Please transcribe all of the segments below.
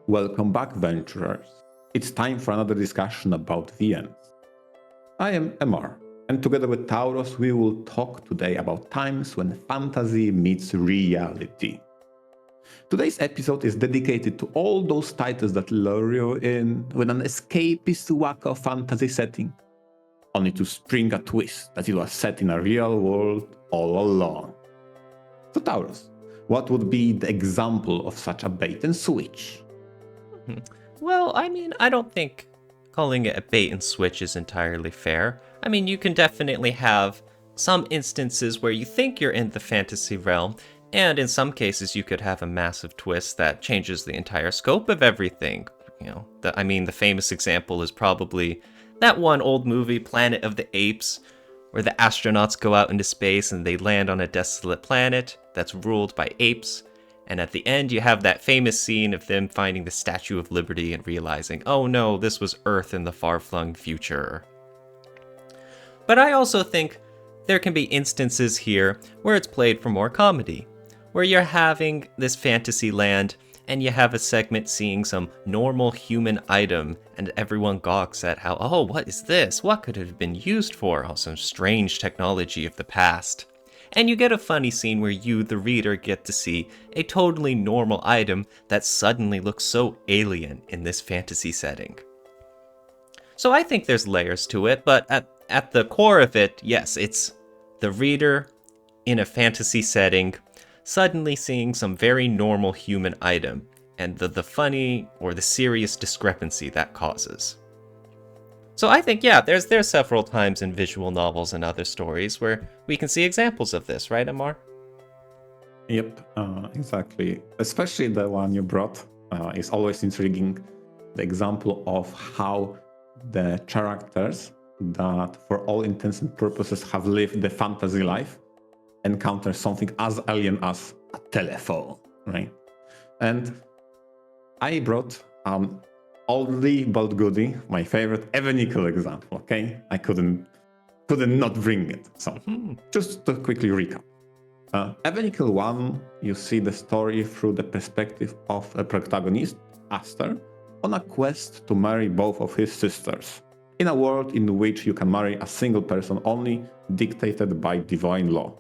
Welcome back, Venturers. It's time for another discussion about VNs. I am Emar, and together with Tauros, we will talk today about times when fantasy meets reality. Today's episode is dedicated to all those titles that lure you in with an escapist wacko fantasy setting, only to spring a twist that it was set in a real world all along. So Tauros, what would be the example of such a bait and switch? Well, I don't think calling it a bait and switch is entirely fair. You can definitely have some instances where you think you're in the fantasy realm, and in some cases you could have a massive twist that changes the entire scope of everything. The famous example is probably that one old movie, Planet of the Apes, where the astronauts go out into space and they land on a desolate planet that's ruled by apes. And at the end, you have that famous scene of them finding the Statue of Liberty and realizing, oh no, this was Earth in the far-flung future. But I also think there can be instances here where it's played for more comedy, where you're having this fantasy land and you have a segment seeing some normal human item and everyone gawks at how, oh, what is this? What could it have been used for? Oh, some strange technology of the past. And you get a funny scene where you, the reader, get to see a totally normal item that suddenly looks so alien in this fantasy setting. So I think there's layers to it, but at the core of it, yes, it's the reader in a fantasy setting suddenly seeing some very normal human item, and the funny or the serious discrepancy that causes. So I think, yeah, there's several times in visual novels and other stories where we can see examples of this, right, Amar? Yep, exactly. Especially the one you brought is always intriguing. The example of how the characters that, for all intents and purposes, have lived the fantasy life encounter something as alien as a telephone, right? And I brought oldie but goodie, my favorite Evenical example, okay? I couldn't not bring it. So just to quickly recap. Evenical 1, you see the story through the perspective of a protagonist, Aster, on a quest to marry both of his sisters, in a world in which you can marry a single person only, dictated by divine law.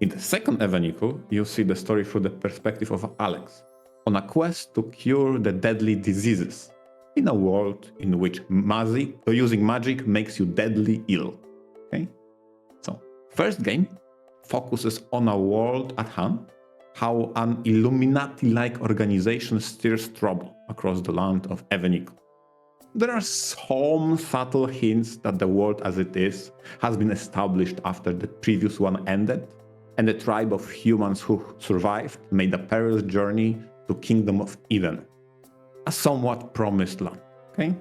In the second Evenical, you see the story through the perspective of Alex, on a quest to cure the deadly diseases, in a world in which using magic makes you deadly ill. Okay? So, first game focuses on a world at hand, how an Illuminati-like organization steers trouble across the land of Evenical. There are some subtle hints that the world as it is has been established after the previous one ended, and the tribe of humans who survived made a perilous journey to Kingdom of Eden, a somewhat promised land. Okay?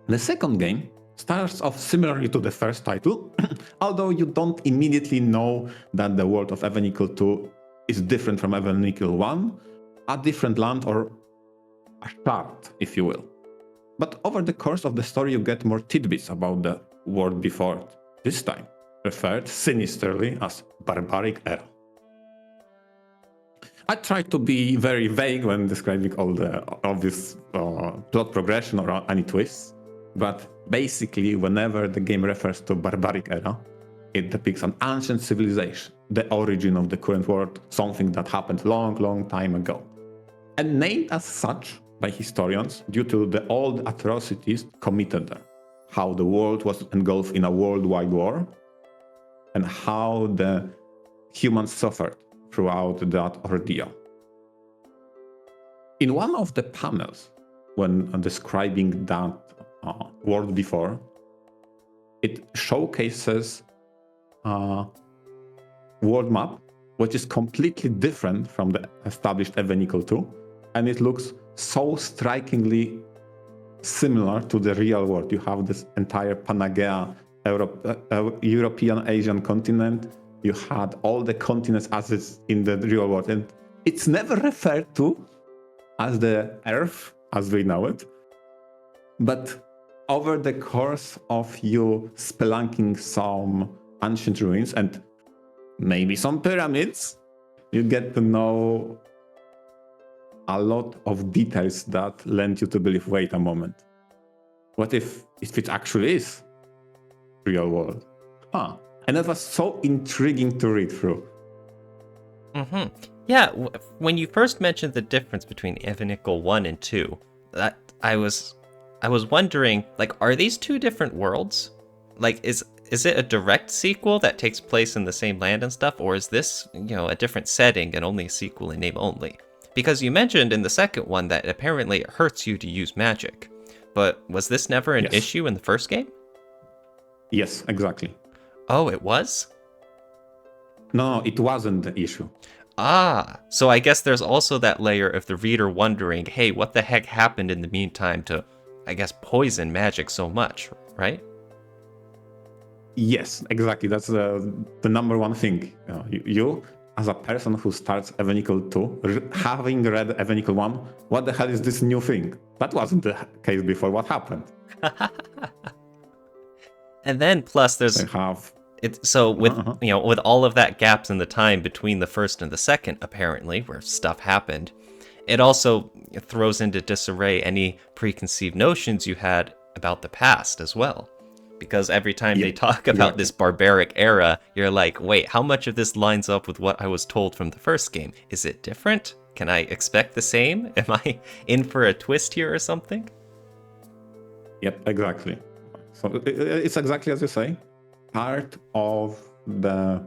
The second game starts off similarly to the first title, although you don't immediately know that the world of Evenical 2 is different from Evenical 1, a different land, or a shard, if you will. But over the course of the story you get more tidbits about the world before it, this time referred sinisterly as Barbaric Era. I tried to be very vague when describing all the obvious plot progression or any twists, but basically whenever the game refers to Barbaric Era, it depicts an ancient civilization, the origin of the current world, something that happened long time ago. And named as such by historians due to the old atrocities committed there, how the world was engulfed in a worldwide war, and how the humans suffered throughout that ordeal. In one of the panels, when describing that world before, it showcases a world map which is completely different from the established Evenical 2, and it looks so strikingly similar to the real world. You have this entire Pangaea European Asian continent. You had all the continents as it's in the real world, and it's never referred to as the Earth as we know it. But over the course of you spelunking some ancient ruins and maybe some pyramids, you get to know a lot of details that lend you to believe, wait a moment, what if it actually is real world? And that was so intriguing to read through. Yeah, when you first mentioned the difference between Evanical 1 and 2, that I was wondering, like, are these two different worlds? Like, is it a direct sequel that takes place in the same land and stuff, or is this, a different setting and only a sequel in name only? Because you mentioned in the second one that apparently it hurts you to use magic. But was this never an issue in the first game? Yes, exactly. Oh, it was? No, it wasn't the issue. So I guess there's also that layer of the reader wondering, hey, what the heck happened in the meantime to, I guess, poison magic so much, right? Yes, exactly. That's the number one thing. You, as a person who starts Evanical 2, having read Evanical 1, what the hell is this new thing? That wasn't the case before. What happened? And then plus there's... with with all of that gaps in the time between the first and the second, apparently, where stuff happened, it also throws into disarray any preconceived notions you had about the past as well. Because every time they talk about this barbaric era, you're like, wait, how much of this lines up with what I was told from the first game? Is it different? Can I expect the same? Am I in for a twist here or something? Yep, exactly. So it's exactly as you say. Part of the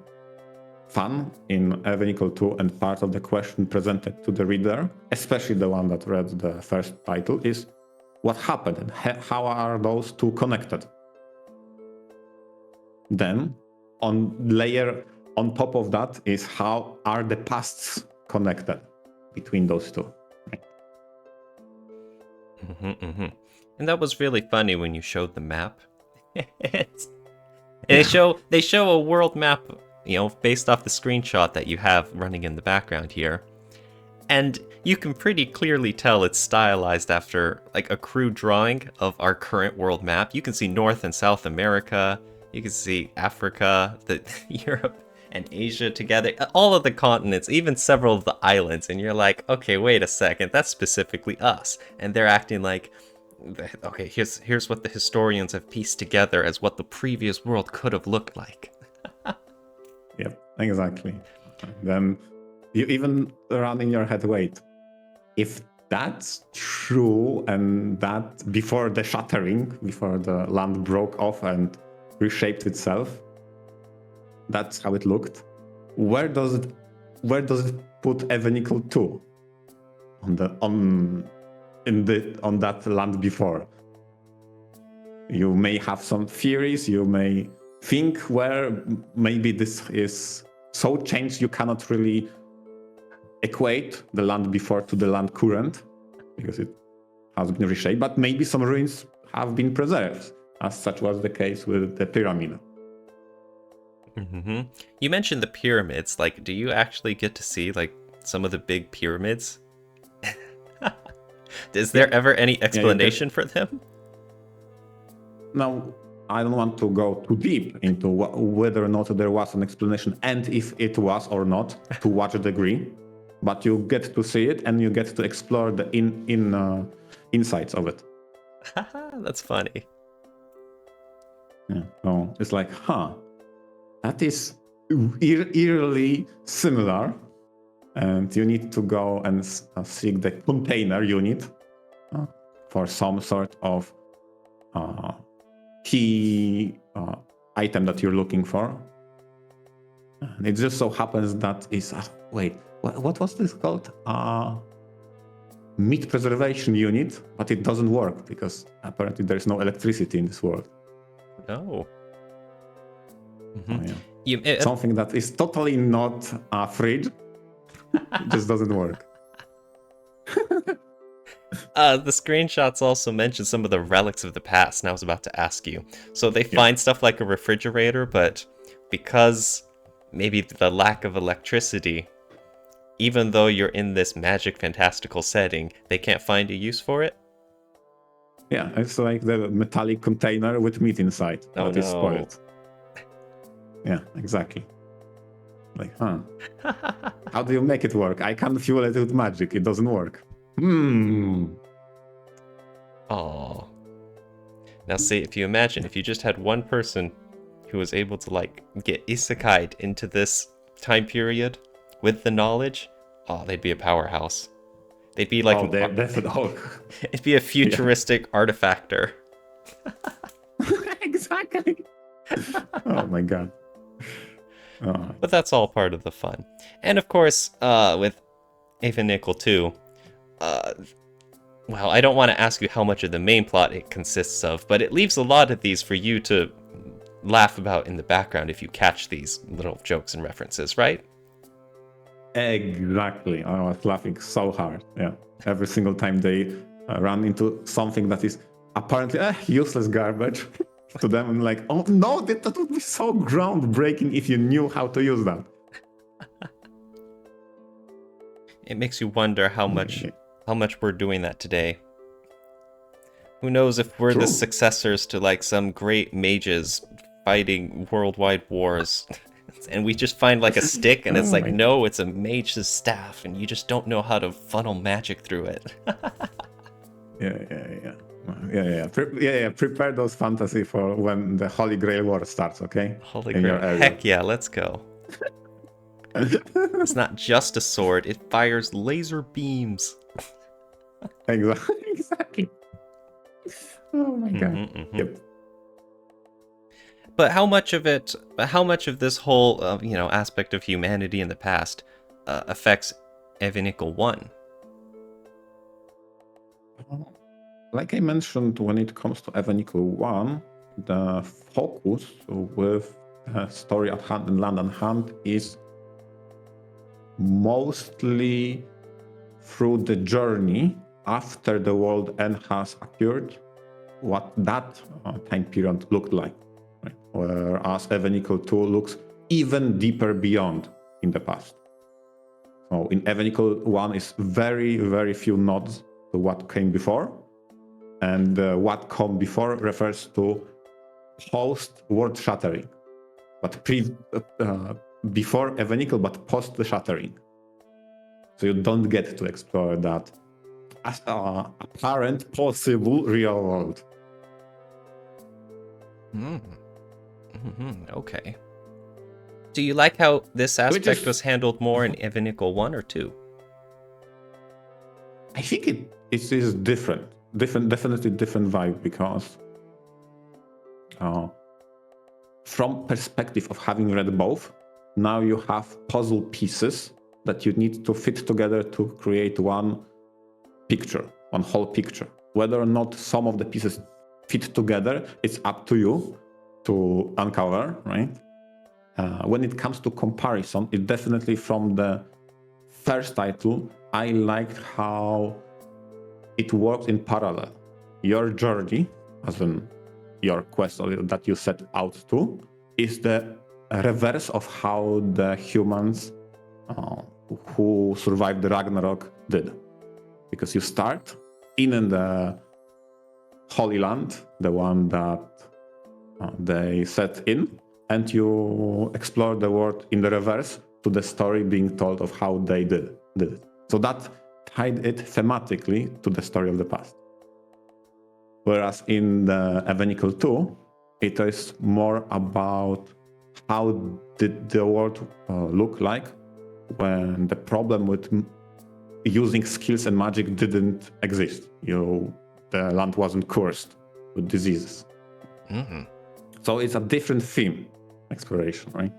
fun in Evanical 2 and part of the question presented to the reader, especially the one that read the first title, is what happened and how are those two connected? Then, on top of that is how are the pasts connected between those two? And that was really funny when you showed the map. They show a world map, based off the screenshot that you have running in the background here. And you can pretty clearly tell it's stylized after like a crude drawing of our current world map. You can see North and South America. You can see Africa, Europe and Asia together, all of the continents, even several of the islands. And you're like, okay, wait a second, that's specifically us. And they're acting like, okay, here's what the historians have pieced together as what the previous world could have looked like. Yep, exactly. Then you even run in your head, wait, if that's true and that before the shattering, before the land broke off and reshaped itself, that's how it looked. Where does it put Evanical 2 on that land before? You may have some theories, you may think where maybe this is so changed you cannot really equate the land before to the land current because it has been reshaped, but maybe some ruins have been preserved, as such was the case with the pyramid. You mentioned the pyramids. Like, do you actually get to see like some of the big pyramids? Is there ever any explanation for them? Now, I don't want to go too deep into whether or not there was an explanation and if it was or not to what degree, but you get to see it and you get to explore the insights of it. That's funny. Yeah, so it's like, that is eerily similar, and you need to go and seek the container unit for some sort of key item that you're looking for. And it just so happens that is what was this called? Meat preservation unit, but it doesn't work because apparently there is no electricity in this world. No. Something that is totally not a fridge. It just doesn't work. The screenshots also mention some of the relics of the past, and I was about to ask you. So they find stuff like a refrigerator, but because maybe the lack of electricity, even though you're in this magic fantastical setting, they can't find a use for it? Yeah, it's like the metallic container with meat inside that is spoiled. Yeah, exactly. Like, how do you make it work? I can't fuel it with magic. It doesn't work. Oh. Now see, if you just had one person who was able to, like, get isekai'd into this time period with the knowledge, oh, they'd be a powerhouse. They'd be like they're definitely. it'd be a futuristic artifactor. Exactly. Oh my god. But that's all part of the fun. And of course, with Nickel 2, well, I don't want to ask you how much of the main plot it consists of, but it leaves a lot of these for you to laugh about in the background if you catch these little jokes and references, right? Exactly. I was laughing so hard. Yeah. Every single time they run into something that is apparently useless garbage to them, I'm like, oh no, that would be so groundbreaking if you knew how to use that. It makes you wonder how much we're doing that today. Who knows if we're the successors to, like, some great mages fighting worldwide wars, and we just find, like, a stick, and it's like, no, it's a mage's staff, and you just don't know how to funnel magic through it. Yeah. Prepare those fantasy for when the Holy Grail War starts, okay? Holy Grail. Heck yeah, let's go. It's not just a sword, it fires laser beams. Exactly. Oh my god. Yep. But how much of this whole aspect of humanity in the past affects Nickel 1? Like I mentioned, when it comes to Nickel 1, the focus with the story at hand and land at hand is mostly through the journey after the world end has occurred, what that time period looked like. Right? Whereas Nickel 2 looks even deeper beyond in the past. So in Nickel 1 is very, very few nods to what came before. And what come before refers to post-world shattering. But before Nickel, but post the shattering. So you don't get to explore that as apparent possible real world. Okay. Do you like how this aspect was handled more in Nickel 1 or 2? I think it is different. Definitely different vibe, because from perspective of having read both, now you have puzzle pieces that you need to fit together to create one whole picture. Whether or not some of the pieces fit together, it's up to you to uncover, right? When it comes to comparison, it definitely from the first title, I liked how it works in parallel. Your journey, as in your quest that you set out to, is the reverse of how the humans who survived the Ragnarok did. Because you start in the Holy Land, the one that they set in, and you explore the world in the reverse to the story being told of how they did it. So that tied it thematically to the story of the past. Whereas in the Nickel 2, it is more about how did the world look like when the problem with using skills and magic didn't exist. The land wasn't cursed with diseases. Mm-hmm. So it's a different theme exploration, right?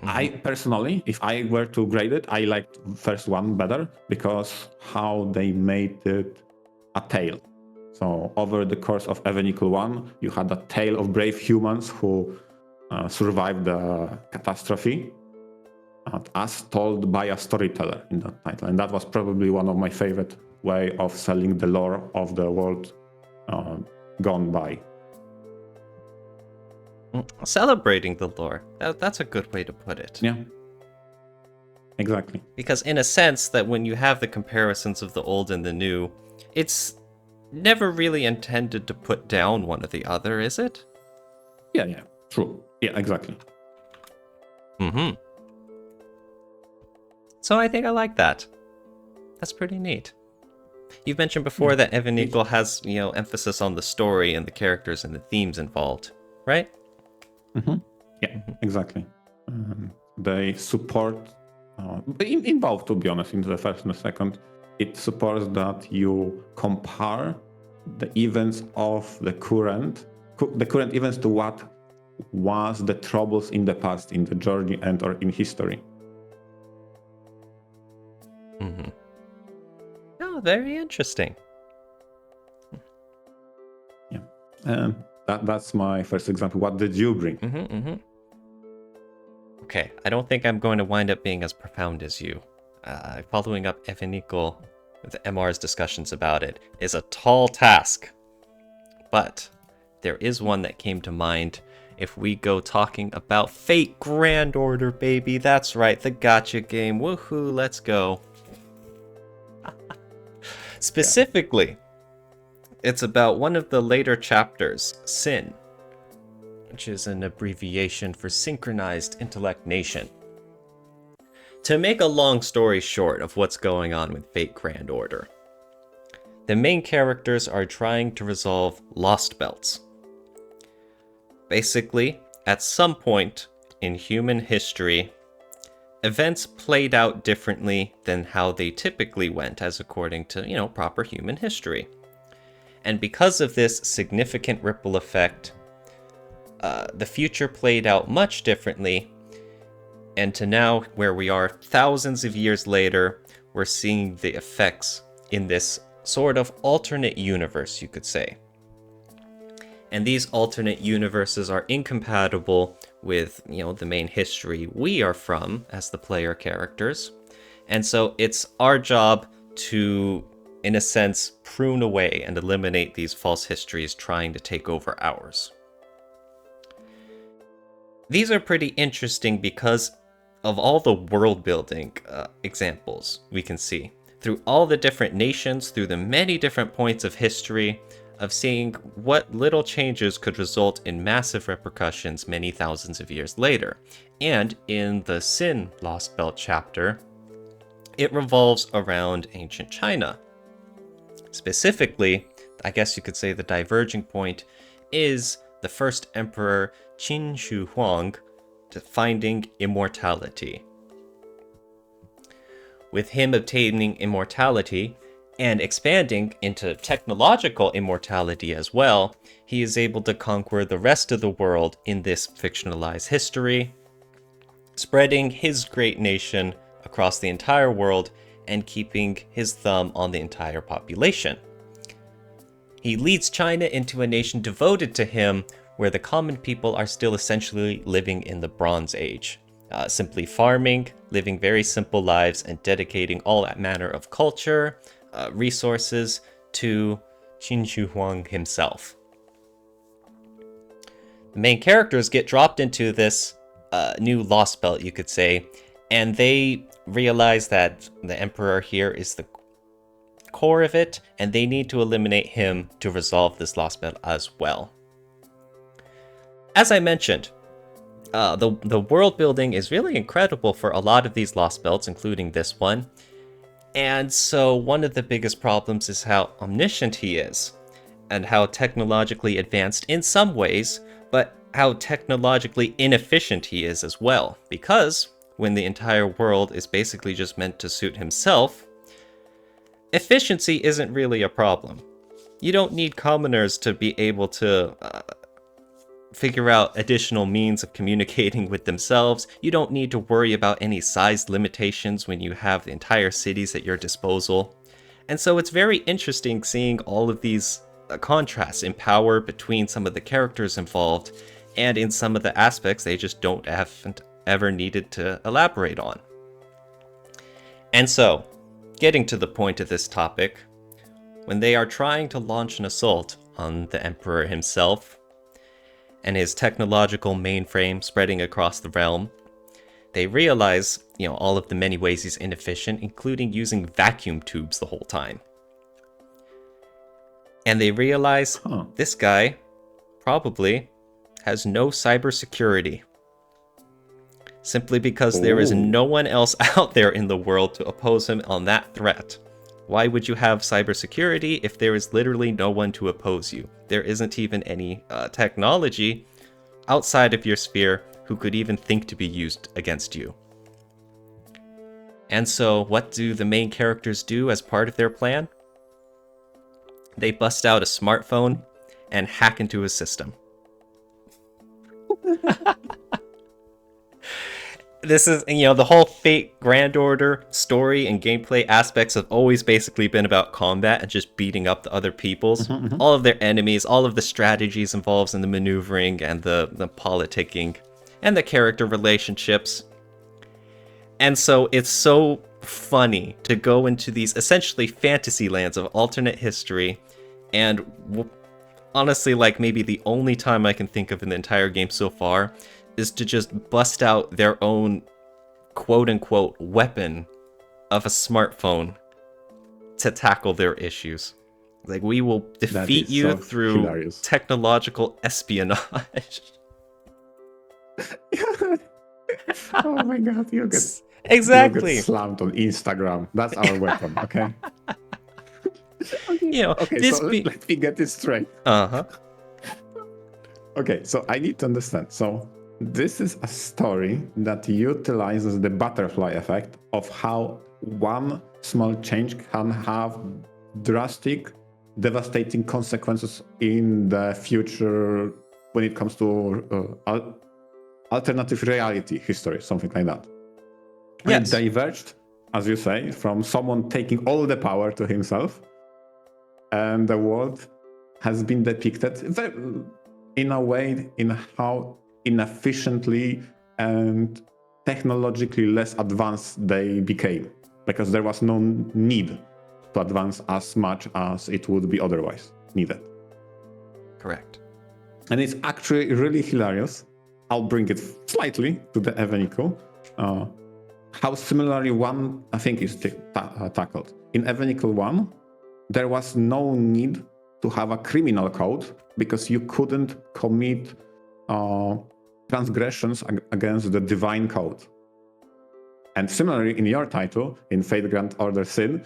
I personally, if I were to grade it, I liked first one better because how they made it a tale. So over the course of Nickel 1, you had a tale of brave humans who survived the catastrophe, as told by a storyteller in that title. And that was probably one of my favorite way of selling the lore of the world gone by. Celebrating the lore. That's a good way to put it. Yeah. Exactly. Because in a sense that when you have the comparisons of the old and the new, it's never really intended to put down one or the other, is it? Yeah, true. Yeah, exactly. Mm-hmm. So I think I like that. That's pretty neat. You've mentioned before that VNture has, emphasis on the story and the characters and the themes involved, right? Mm-hmm. Yeah, exactly. They support, in both, to be honest, in the first and the second, it supports that you compare the events of the current events to what was the troubles in the past, in the journey and or in history. Mm-hmm. Oh, very interesting. Yeah. That's my first example. What did you bring? Mm-hmm, mm-hmm. Okay, I don't think I'm going to wind up being as profound as you. Following up VNture with MR's discussions about it is a tall task. But there is one that came to mind if we go talking about Fate Grand Order, baby. That's right, the gacha game. Woohoo, let's go. Specifically, it's about one of the later chapters, Sin, which is an abbreviation for Synchronized Intellect Nation. To make a long story short of what's going on with Fate Grand Order, the main characters are trying to resolve lost belts. Basically, at some point in human history, events played out differently than how they typically went as according to, proper human history. And because of this significant ripple effect, the future played out much differently, and to now, where we are thousands of years later, we're seeing the effects in this sort of alternate universe, you could say. And these alternate universes are incompatible with, the main history we are from as the player characters. And so it's our job to, in a sense, prune away and eliminate these false histories trying to take over ours. These are pretty interesting because of all the world building examples we can see through all the different nations, through the many different points of history, of seeing what little changes could result in massive repercussions many thousands of years later. And in the Sin Lost Belt chapter, it revolves around ancient China. Specifically, I guess you could say the diverging point is the first emperor Qin Shi Huang finding immortality. With him obtaining immortality and expanding into technological immortality as well, he is able to conquer the rest of the world in this fictionalized history, spreading his great nation across the entire world and keeping his thumb on the entire population. He leads China into a nation devoted to him, where the common people are still essentially living in the Bronze Age, simply farming, living very simple lives, and dedicating all manner of culture, resources to Qin Shi Huang himself. The main characters get dropped into this new Lost Belt, you could say, and they realize that the Emperor here is the core of it, and they need to eliminate him to resolve this Lost Belt as well. As I mentioned, the world building is really incredible for a lot of these Lost Belts, including this one. And so one of the biggest problems is how omniscient he is, and how technologically advanced in some ways, but how technologically inefficient he is as well. Because when the entire world is basically just meant to suit himself, efficiency isn't really a problem. You don't need commoners to be able to figure out additional means of communicating with themselves. You don't need to worry about any size limitations when you have the entire cities at your disposal. And so it's very interesting seeing all of these contrasts in power between some of the characters involved, and in some of the aspects they just haven't ever needed to elaborate on. And so, getting to the point of this topic, when they are trying to launch an assault on the Emperor himself, and his technological mainframe spreading across the realm, they realize, all of the many ways he's inefficient, including using vacuum tubes the whole time. And they realize this guy probably has no cybersecurity. simply because there is no one else out there in the world to oppose him on that threat. Why would you have cybersecurity if there is literally no one to oppose you? There isn't even any technology outside of your sphere who could even think to be used against you. And so what do the main characters do as part of their plan? They bust out a smartphone and hack into his system. This is, the whole Fate Grand Order story and gameplay aspects have always basically been about combat and just beating up the other peoples. All of their enemies, all of the strategies involved in the maneuvering and the politicking and the character relationships. And so it's so funny to go into these essentially fantasy lands of alternate history, and honestly, like maybe the only time I can think of in the entire game so far is to just bust out their own quote-unquote weapon of a smartphone to tackle their issues. Like, we will defeat you so through hilarious. Technological espionage. Oh my god, you get Exactly. You get slammed on Instagram. That's our weapon, okay? Okay, so let me get this straight. Okay, so I need to understand. So this is a story that utilizes the butterfly effect of how one small change can have drastic, devastating consequences in the future when it comes to alternative reality history, something like that. Yes. It diverged, as you say, from someone taking all the power to himself, and the world has been depicted in a way in how inefficiently and technologically less advanced they became, because there was no need to advance as much as it would be otherwise needed. Correct. And it's actually really hilarious. I'll bring it slightly to the Evenical. How similarly one, I think, is tackled. In Evenical 1, there was no need to have a criminal code because you couldn't commit transgressions against the divine code. And similarly, in your title, in Fate Grand Order Sin,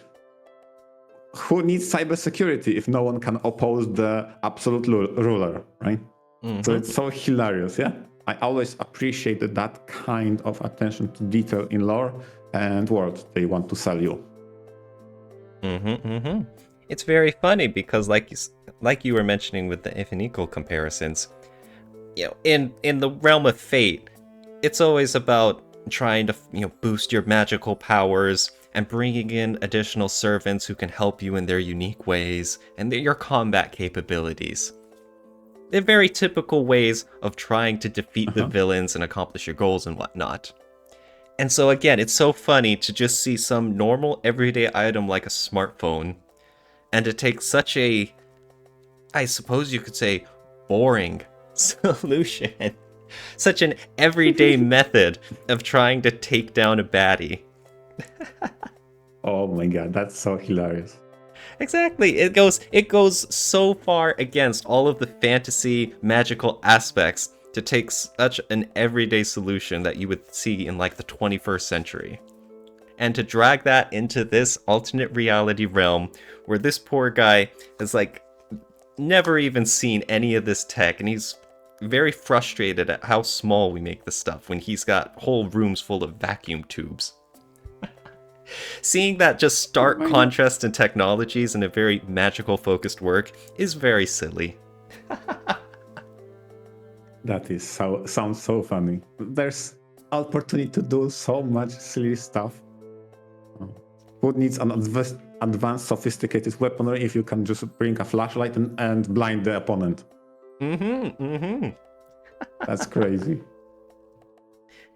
who needs cybersecurity if no one can oppose the absolute ruler, right? So it's so hilarious, yeah? I always appreciated that kind of attention to detail in lore and world they want to sell you. It's very funny because, like you were mentioning with the Evenical comparisons, in the realm of Fate, it's always about trying to boost your magical powers and bringing in additional servants who can help you in their unique ways and your combat capabilities. They're very typical ways of trying to defeat the villains and accomplish your goals and whatnot. And so again, it's so funny to just see some normal everyday item like a smartphone and to take such a, I suppose you could say, boring solution. Such an everyday method of trying to take down a baddie. Oh my god, that's so hilarious. Exactly. It goes so far against all of the fantasy magical aspects to take such an everyday solution that you would see in like the 21st century. And to drag that into this alternate reality realm where this poor guy has like never even seen any of this tech, and he's very frustrated at how small we make the stuff when he's got whole rooms full of vacuum tubes. Seeing that just stark contrast in technologies in a very magical focused work is very silly. That is sounds so funny. There's opportunity to do so much silly stuff. Who needs an advanced sophisticated weaponry if you can just bring a flashlight and blind the opponent? That's crazy.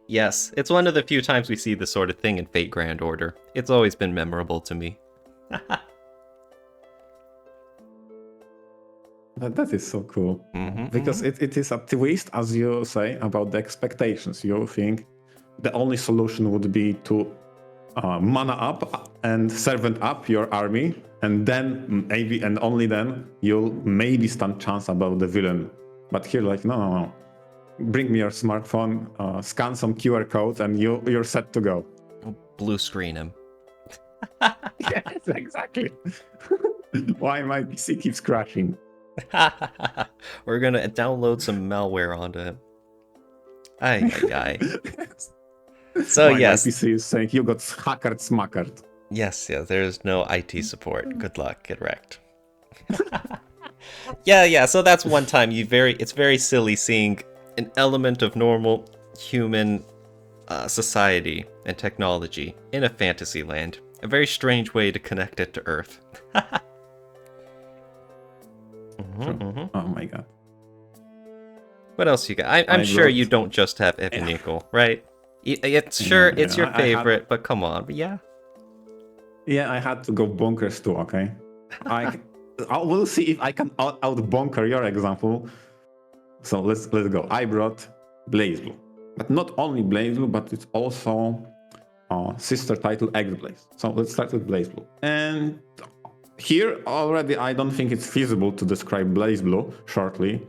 Yes, it's one of the few times we see this sort of thing in Fate Grand Order. It's always been memorable to me. That is so cool. Because it is a twist, as you say, about the expectations. You think the only solution would be to mana up and servant up your army, and then maybe and only then you'll maybe stand chance about the villain. But here, like, no. bring me your smartphone, scan some QR codes, and you're set to go. Blue screen him. Yes, exactly. Why my PC keeps crashing? We're gonna download some malware onto him. Ay, ay, ay. So Why yes, my PC is saying you got hackered smacked. yes, there's no IT support. Good luck, get wrecked. Yeah, so that's one time it's very silly seeing an element of normal human society and technology in a fantasy land. A very strange way to connect it to Earth. Oh my god. What else you got? I'm sure brought- you don't just have Epinickel, right? It's your favorite, but come on, but yeah. Yeah, I had to go bonkers too, okay? I will see if I can out bonker your example. So let's go. I brought BlazBlue. But not only BlazBlue, but it's also sister title XBlaze. So let's start with BlazBlue. And here already I don't think it's feasible to describe BlazBlue shortly,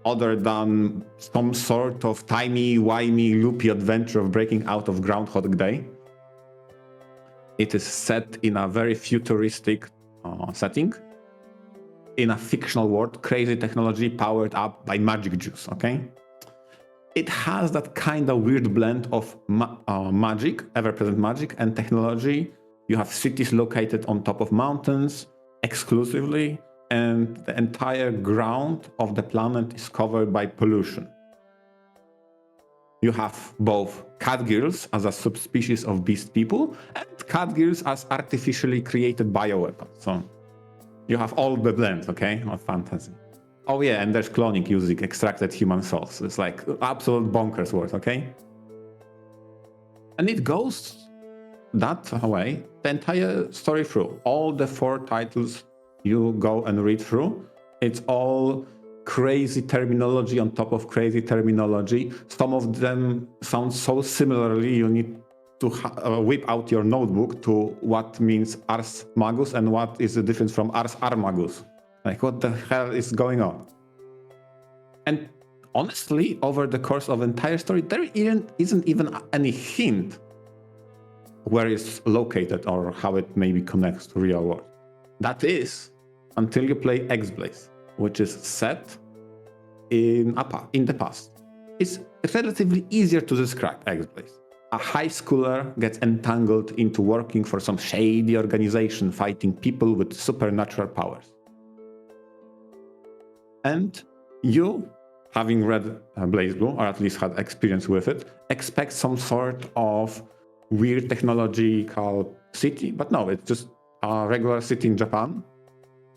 other than some sort of timey-wimey loopy adventure of breaking out of Groundhog Day. It is set in a very futuristic setting, in a fictional world, crazy technology powered up by magic juice, okay? It has that kind of weird blend of magic, ever-present magic, and technology. You have cities located on top of mountains exclusively, and the entire ground of the planet is covered by pollution. You have both catgirls as a subspecies of beast people and catgirls as artificially created bioweapons. So you have all the blend, okay, of fantasy. Oh yeah, and there's cloning using extracted human souls. It's like absolute bonkers world, okay? And it goes that way the entire story through. All the 4 titles you go and read through, it's all crazy terminology on top of crazy terminology. Some of them sound so similarly you need to whip out your notebook to what means Ars Magus and what is the difference from Ars Armagus. Like, what the hell is going on? And honestly, over the course of the entire story, there isn't even any hint where it's located or how it maybe connects to real world. That is until you play XBlaze, which is set in the past. It's relatively easier to describe XBlaze. A high schooler gets entangled into working for some shady organization fighting people with supernatural powers. And you, having read BlazBlue, or at least had experience with it, expect some sort of weird technological city, but no, it's just a regular city in Japan.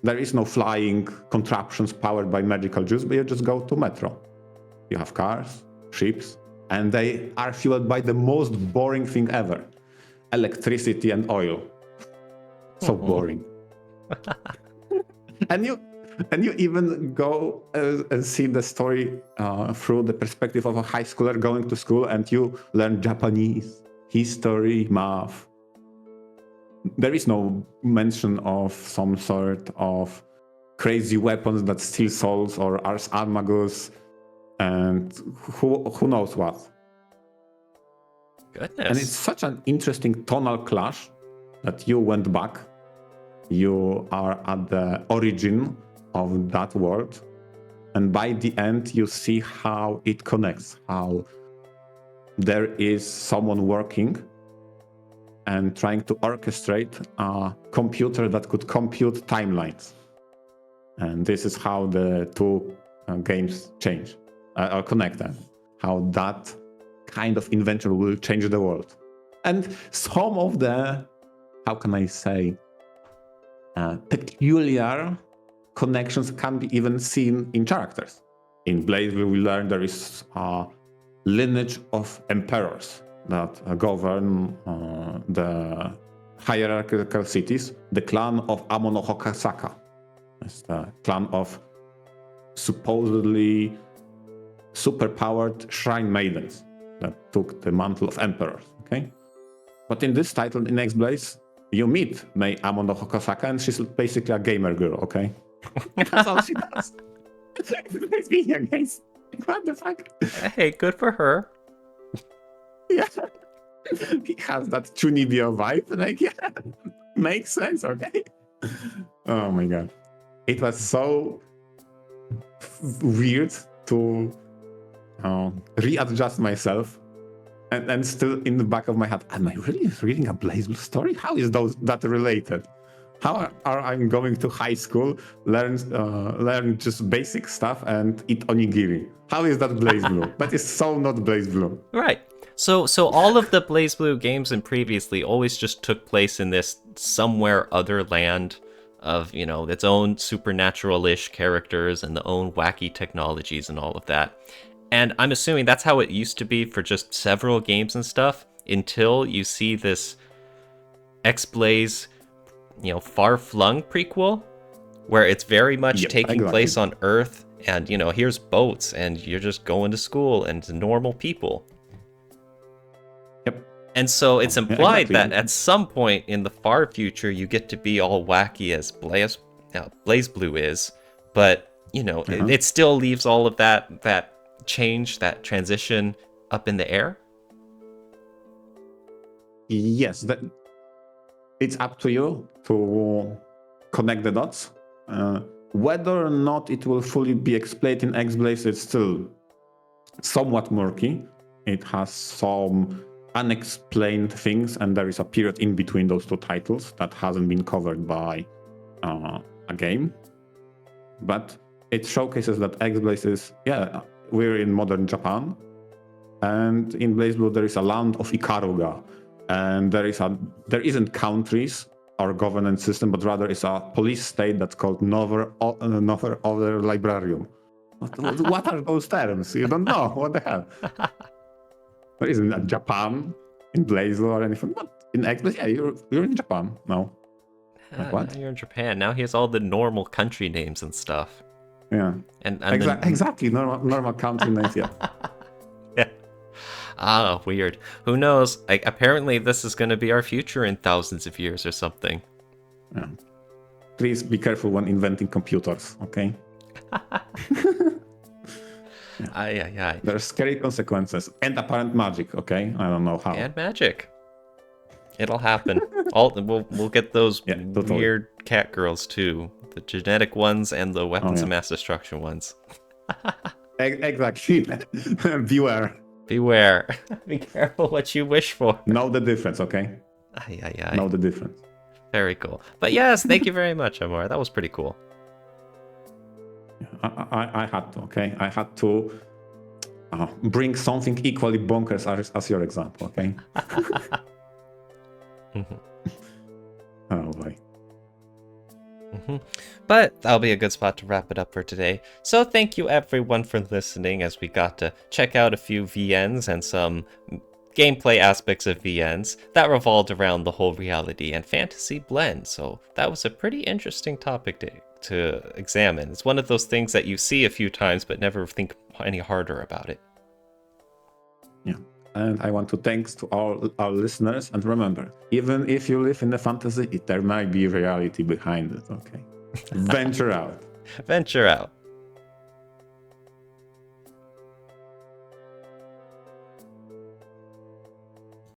There is no flying contraptions powered by magical juice, but you just go to metro. You have cars, ships, and they are fueled by the most boring thing ever: electricity and oil. So boring. And you even go and see the story through the perspective of a high schooler going to school, and you learn Japanese, history, math. There is no mention of some sort of crazy weapons that steal souls or Ars Armagus and who knows what. Goodness. And it's such an interesting tonal clash that you went back. You are at the origin of that world. And by the end, you see how it connects, how there is someone working and trying to orchestrate a computer that could compute timelines. And this is how the 2 games change or connect them, how that kind of invention will change the world. And some of the, how can I say, peculiar connections can be even seen in characters. In BlazBlue, we learn there is a lineage of emperors that govern the hierarchical cities. The clan of Amonohokasaka. It's the clan of supposedly superpowered shrine maidens that took the mantle of emperors. Okay, but in this title, in XBlaze, you meet Mei Amonohokasaka, and she's basically a gamer girl. Okay, that's all she does. It's video games. What the fuck? Hey, good for her. Yeah. He has that Chunibyo vibe. Like, yeah, makes sense, okay? Oh my god. It was so weird to readjust myself. And still in the back of my head, am I really reading a BlazBlue story? How is that related? How are I going to high school, learn just basic stuff and eat onigiri? How is that BlazBlue? That is so not BlazBlue. Right. So all of the BlazBlue games and previously always just took place in this somewhere other land of, its own supernatural-ish characters and the own wacky technologies and all of that. And I'm assuming that's how it used to be for just several games and stuff until you see this X-Blaze, far-flung prequel where it's very much taking place on Earth and, here's boats and you're just going to school and normal people. Yep. And so it's implied that at some point in the far future, you get to be all wacky as BlazBlue is, but, it still leaves all of that change, that transition up in the air? Yes, it's up to you to connect the dots. Whether or not it will fully be explained in X-Blaze, it's still somewhat murky. It has some unexplained things, and there is a period in between those two titles that hasn't been covered by a game. But it showcases that X-Blaze is, we're in modern Japan, and in BlazBlue there is a land of Ikaruga, and there isn't countries or governance system, but rather it's a police state that's called Nover Other Librarium. What are those terms? You don't know. What the hell? There isn't a Japan in BlazBlue or anything, but in X-Blaze, you're in Japan now. What? Now you're in Japan. Now he has all the normal country names and stuff. Yeah. And exactly normal country names. Yeah. Yeah. Ah, weird. Who knows? Apparently, this is going to be our future in thousands of years or something. Yeah. Please be careful when inventing computers, okay? Yeah. There are scary consequences and apparent magic, okay? I don't know how. And magic. It'll happen. We'll get those weird cat girls too. The genetic ones and the weapons of mass destruction ones. Exactly. Beware. Beware. Be careful what you wish for. Know the difference, okay? Know the difference. Very cool. But yes, thank you very much, Amar. That was pretty cool. I had to, okay? I had to bring something equally bonkers as your example, okay? Oh boy. But that'll be a good spot to wrap it up for today. So thank you everyone for listening as we got to check out a few VNs and some gameplay aspects of VNs that revolved around the whole reality and fantasy blend. So that was a pretty interesting topic to examine. It's one of those things that you see a few times but never think any harder about it. Yeah. And I want to thanks to all our listeners. And remember, even if you live in the fantasy, there might be reality behind it, okay? Venture out. Venture out.